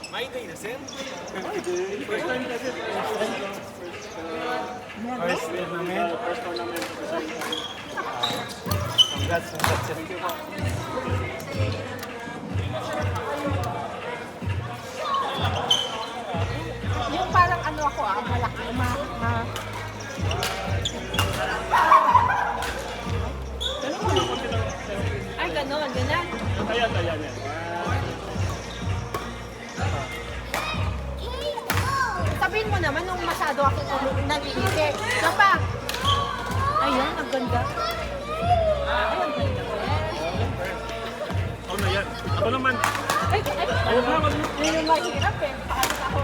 My day na, sir. First time kasi. First tournament. First tournament. Congrats, congrats. Thank you po. Yung parang ano ako malaki, Ay, ganon, ganyan. Ayan, ayan, ayan. Sabihin mo naman nung masyado ako nag-iisip. Napa? Ayun, ang ganda. Ay, ang ganda. Ako na yan. Ako naman. Ay, yun yung mahirap eh. Paano ako?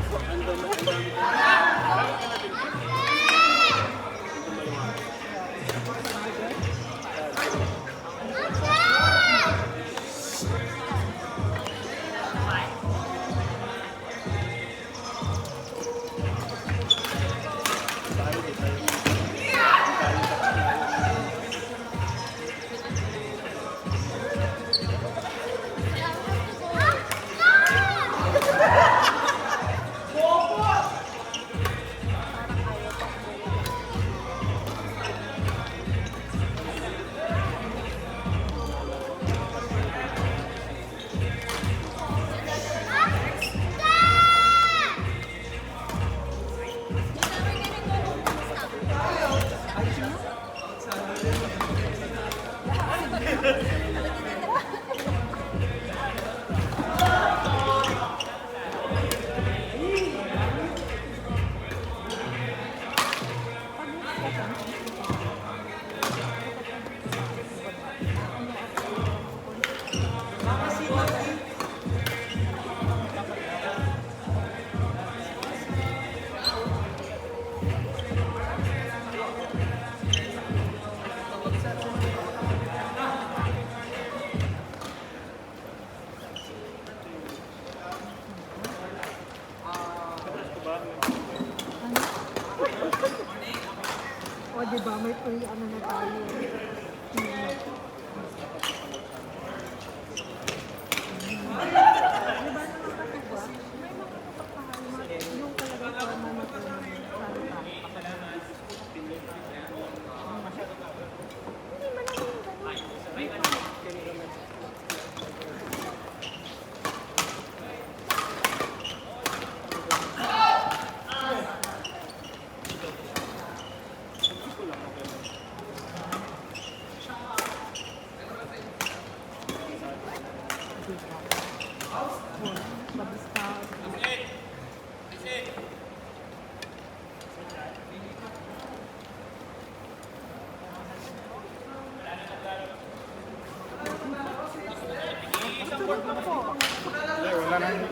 O, diba? May ano na tayo. Yung talagang forma na ito.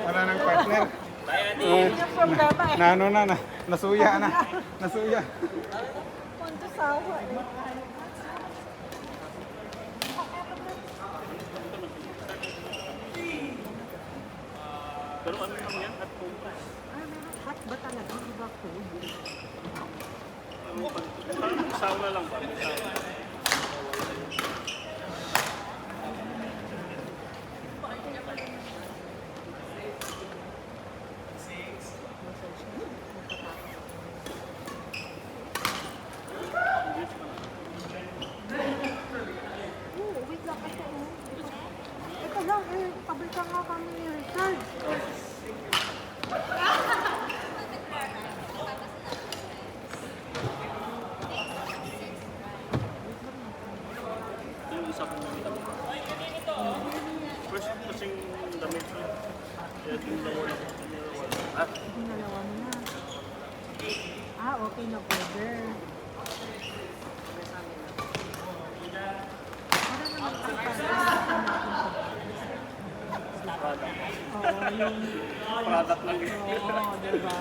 Wala nang partner. Nasuya na. Nasuya. Punto sawa eh. Pero ano naman yan? At home pa. Hot ba talaga? Di ba cold? Sauna lang ba? May sauna. Wait lang ito. Ito lang eh. Pabrika nga kami ni Richard. Yung isa kong damit. First kasing damit ko. Kaya tinulawa na ko. Dinalawa mo na. Ah, okay na order. Para naman ang Oo, yung... Product lang yun. Oo, diba?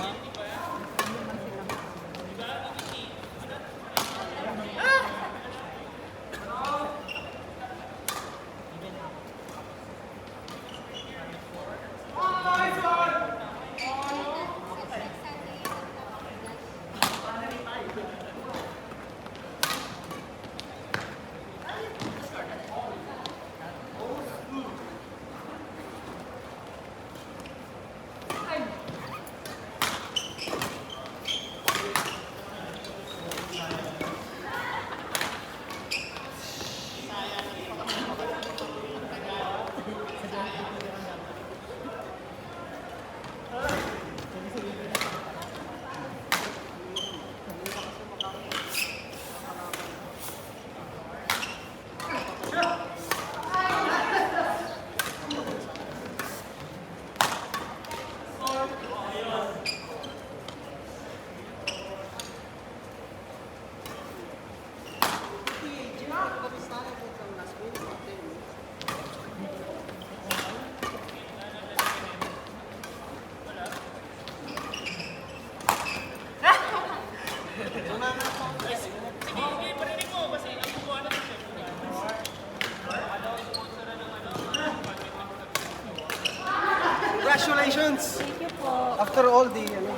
Congratulations! Thank you po. After all the, ano,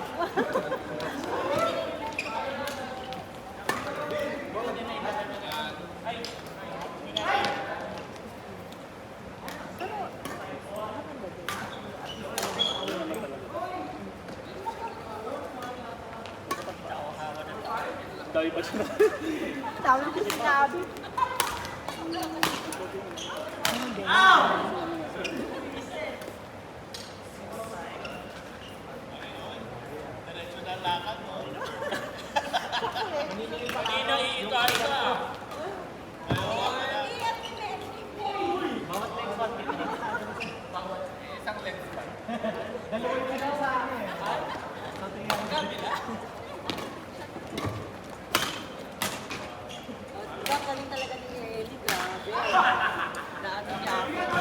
Dami pa siya. Ang dami ko sinabi. Galing talaga ni Ellie, grabe. Naano siya ako.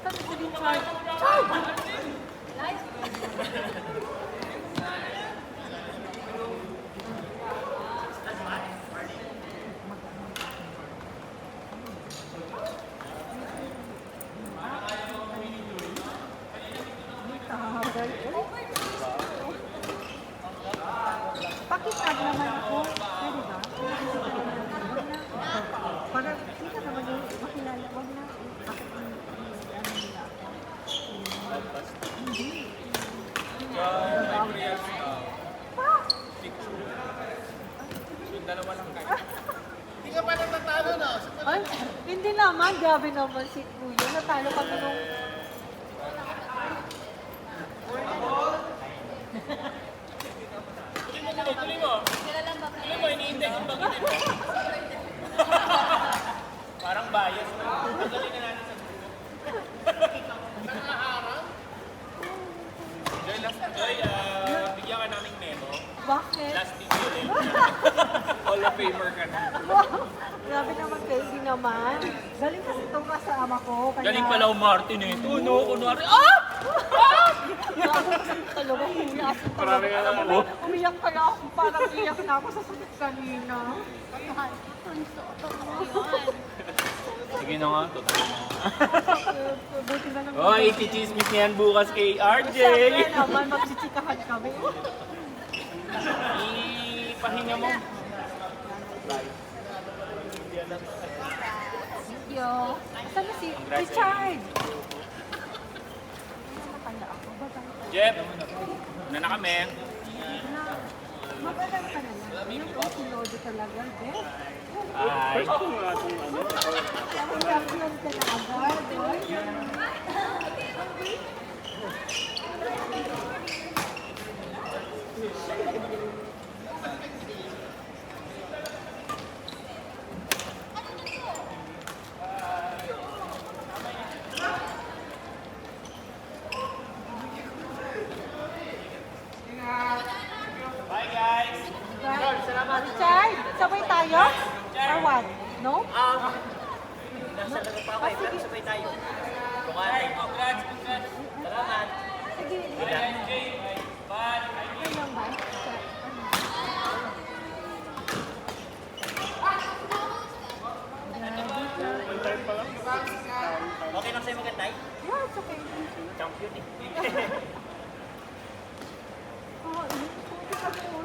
Sabi ko din, Charge. Pakitag naman ako. Pwede ba? Para kita naman yung makilala. Wag na. Bakit ano nila ako? Hindi. hindi ka pa natatalo na. Ay, hindi naman. Grabe naman si Kuya. Natalo kami nung... Tuloy mo. Tuloy mo, iniintay kong bagitin mo. Parang bias na. Tagalin na natin sa grupo. Joy, bigyan ka naming memo. Bakit? Last video ulit. Hall of Famer ka na. Wow! Grabe naman kayo, hindi naman. Galing kasi itong kasama ko. Kaya... Galing pala o Martin eh. Tuno, kunwari. Ah! Grabe kasi talaga, umiyak. Marami nga naman. Oh. Umiyak kaya ako, parang iyak na ako sa sakit kanina. Sige na nga, totoo na. Buti na naman. Oh, iti-chismis niyan bukas kay RJ. Siyempre naman, magchichikahan kami. Ipahinga mo. Thank you. Saan na si Richard? Nakala ako. Jeff, una na kami. Magalang ka na lang. Yung osinodo talaga, Jeff. Ay. Ang champion ka na agad. Bye guys. Richard, sabay tayo? Or what? No? Nasa lago pa ako eh, pero sabay tayo. Bye, congrats. Salamat. Sige. Bye, Jay. Bye. Okay lang ba? Okay lang sa'yo magantay? Yeah, it's okay. Champion eh. Oo,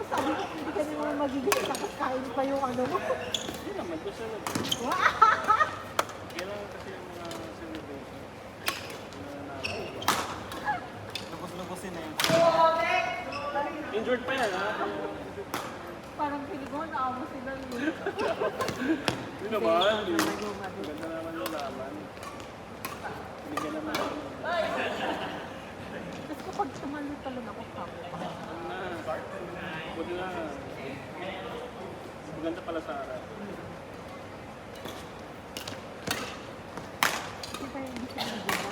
sabi ko, hindi ka naman magiging tapos kain pa yung ano mo. Hindi naman, gusto na. Kailangan kasi yung mga celebration. Lubos-lubosin na yun. Injured pa yan ha? Parang pinigo, naamo sila yun. Yun o, naman. Medyo madumi. Ganda naman yung laman. Binigyan naman ako. Tapos kapag tumalon ako, kamo pa. Ano na. Buti na. Maganda pala sa harap. Hindi tayo hindi siya nagbubo.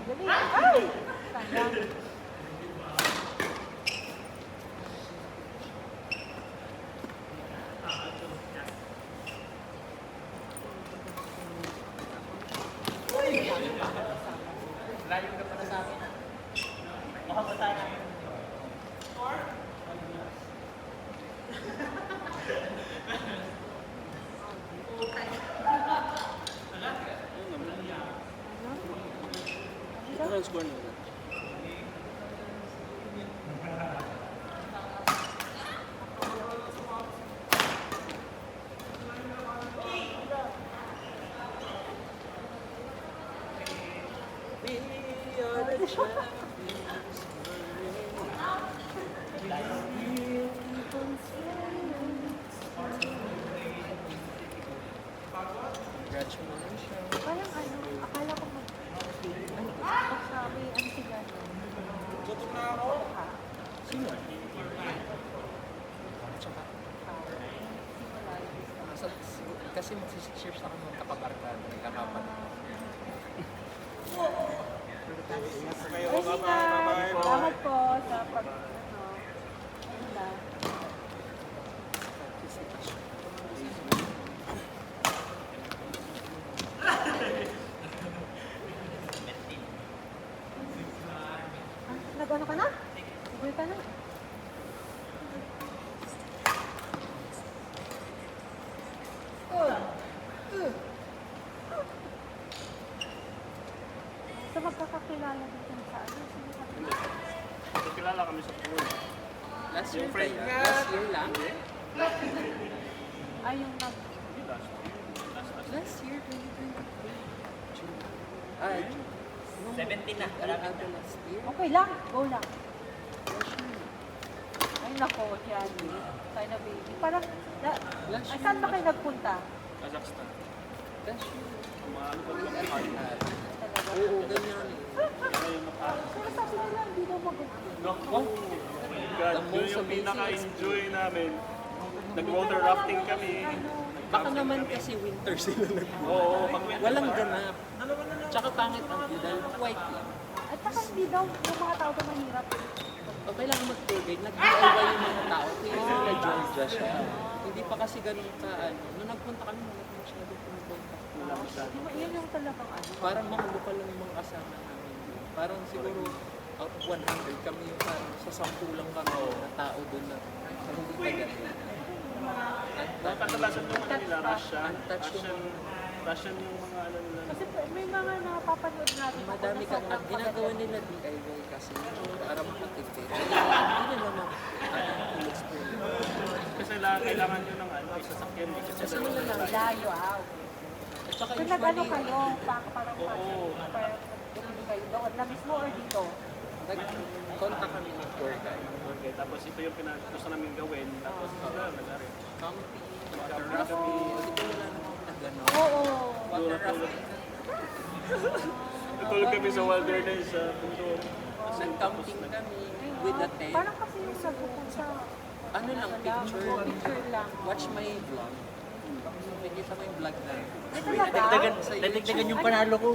Dali. Ay! Sayang. Ano ang score nila? Congratulations. Parang ano, akala ko sabi, ano siya? Gutom na ako. Sino? Kasi magsisip sa kami kapabarkada, nagkakapan. Kayo, Jessica, bye-bye. salamat po sa pag, ano na. Nag-ano ka na? Siguro ka na. So magkakakilala dito sa ano? Sino ka? Kilala kami sa pool. Last Yung year, friend. last year lang. Ay, yung nag... Hindi, Last year, 2023. June. Ah, 17 na. Last year. Okay lang, go lang. Ay nako, Tiani. Tayo na baby. Parang, ay, saan ba kayo nagpunta? Kazakhstan. Last year. Mga ano ba yung Talaga. Oo, ganyan eh. Pero sabi nila, hindi daw mag-okay. Naku! Oh my God, doon yung pinaka-enjoy namin. Nag-water rafting kami. Baka naman kasi winter sila Oo, pag walang ganap. Tsaka pangit ang view dahil white lang. At saka hindi daw, yung mga tao daw mahirap. Okay lang mag-tour guide. Nag-DIY yung mga tao. Kaya sila Georgia siya. Hindi pa kasi ganun ka, ano. Nung nagpunta kami, wala pa masyadong pumupunta. Yun yung talagang ano. Parang mga lokal lang yung mga kasama namin. Parang siguro out of 100 kami yung parang sa 10 lang kami na tao doon na hindi pa ganun. Kadalasan yung ano nila, Russian. Untouched yung Russian yung mga ano nila. Kasi may mga napapanood natin. ako madami na ka, sobrang at ginagawa paganda. nila DIY kasi para makatipid. Hindi nila ma-experience. Kasi kailangan nyo ng ano, isasakyan. Kasi Kasi nila lang. Layo, wow. At saka Kung nag-ano usually, kayo, parang Oo. bumili kayo doon, na mismo or dito? nag-contact kami ng tour guide. Okay, tapos ito yung gusto namin gawin. Tapos nag-ari. Camping, water rafting, hindi wala naman na gano'n. Oo. Water rafting. Natulog kami sa wilderness sa bundok. Nag-camping kami with the tent. Parang kasi yung sa Ano lang, picture. picture lang. Watch my vlog. Makikita mo yung vlog na. May talaga? Dadagdagan yung panalo ko.